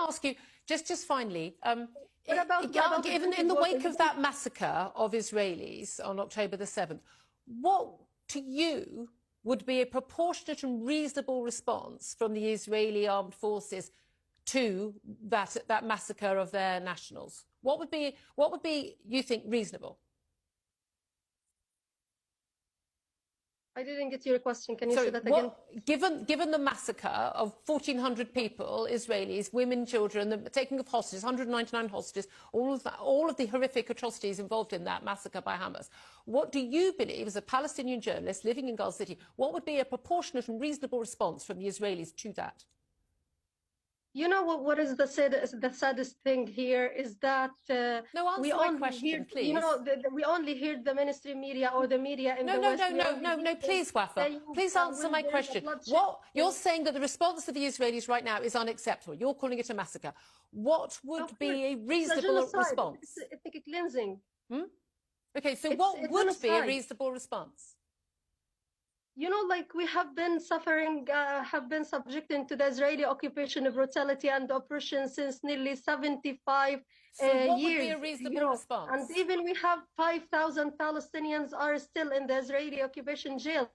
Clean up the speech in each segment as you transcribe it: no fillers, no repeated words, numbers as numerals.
ask you, just finally, given in the wake of that massacre of Israelis on October the 7th, what to you would be a proportionate and reasonable response from the Israeli armed forces to that massacre of their nationals? What would be, you think, reasonable? I didn't get your question. Can you say that again? Given the massacre of 1,400 people, Israelis, women, children, the taking of hostages, 199 hostages, all of the horrific atrocities involved in that massacre by Hamas, what do you believe, as a Palestinian journalist living in Gaza City, what would be a proportionate and reasonable response from the Israelis to that? You know what is the saddest thing here is that no, answer my question, please. You know, we only hear the mainstream media or the media in the West. No, please, Wafa. Please answer my question. What you're saying that the response of the Israelis right now is unacceptable. You're calling it a massacre. What would be a reasonable response? It's ethnic cleansing. Okay, so what would be a reasonable response? You know, like we have been suffering, have been subjected to the Israeli occupation, brutality and oppression since nearly 75 so what years. Would be a reasonable response? And even we have 5,000 Palestinians are still in the Israeli occupation jails.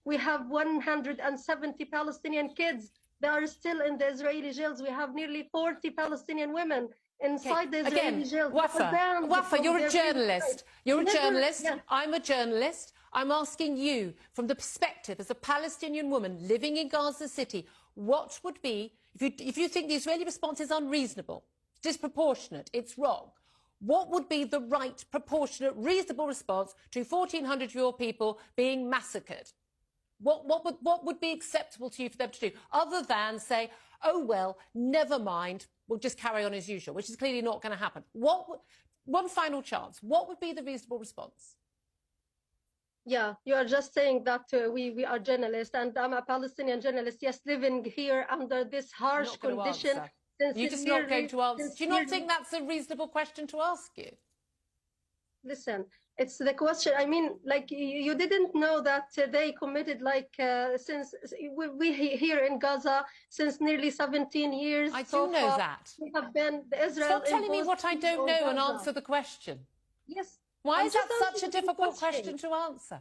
We have 170 Palestinian kids that are still in the Israeli jails. We have nearly 40 Palestinian women inside the Israeli jails. Wafa, you're a journalist. You're a journalist. Yeah. I'm a journalist. I'm asking you, from the perspective as a Palestinian woman living in Gaza City, what would be, if you think the Israeli response is unreasonable, disproportionate, it's wrong, what would be the right, proportionate, reasonable response to 1,400-year-old people being massacred? What would be acceptable to you for them to do, other than say, oh, well, never mind, we'll just carry on as usual, which is clearly not going to happen. One final chance. What would be the reasonable response? Yeah, you are just saying that we are journalists, and I'm a Palestinian journalist, yes, living here under this harsh condition. You're just not going to answer. Do you not think that's a reasonable question to ask you? Listen, it's the question. I mean, like, you didn't know that they committed, like, since we here in Gaza since nearly 17 years. I do know that. We have been Israel. Stop telling me what I don't know and answer the question. Yes. Why is that such a difficult question to answer?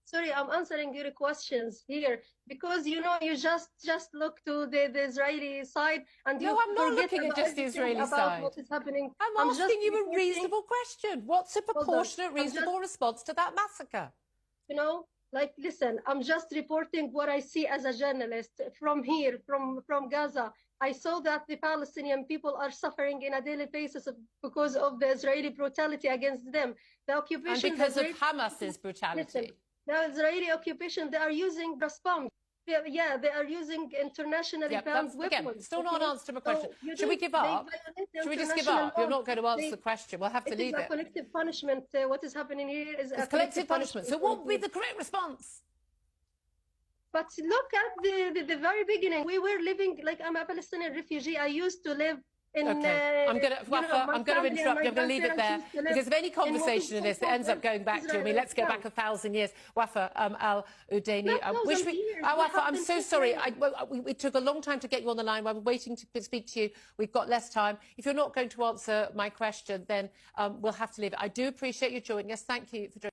Sorry, I'm answering your questions here because, you know, you just look to the Israeli side and you I'm not looking at just the Israeli side. What is happening. I'm asking you a reasonable question. What's a proportionate, reasonable response to that massacre? You know, like, listen, I'm just reporting what I see as a journalist from here, from Gaza. I saw that the Palestinian people are suffering on a daily basis because of the Israeli brutality against them. The occupation... And because of Hamas's brutality. Listen, the Israeli occupation, they are using brass bombs. Yeah, they are using internationally banned weapons. Again, still not an answer to my question. Should we give up? Should we just give up? You're not going to answer the question. We'll have to leave it. It is a collective punishment. What is happening here is a collective punishment. So what would be the correct response? But look at the very beginning. We were living, like, I'm a Palestinian refugee. I used to live in... Okay. I'm going to interrupt you. I'm going to leave it there. Because if any conversation in this, it ends up going back to, I mean, let's go back 1,000 years. Wafa al-Udaini. Wafa, I'm so sorry. It took a long time to get you on the line. While we're waiting to speak to you, we've got less time. If you're not going to answer my question, then we'll have to leave it. I do appreciate you joining us. Thank you for joining us.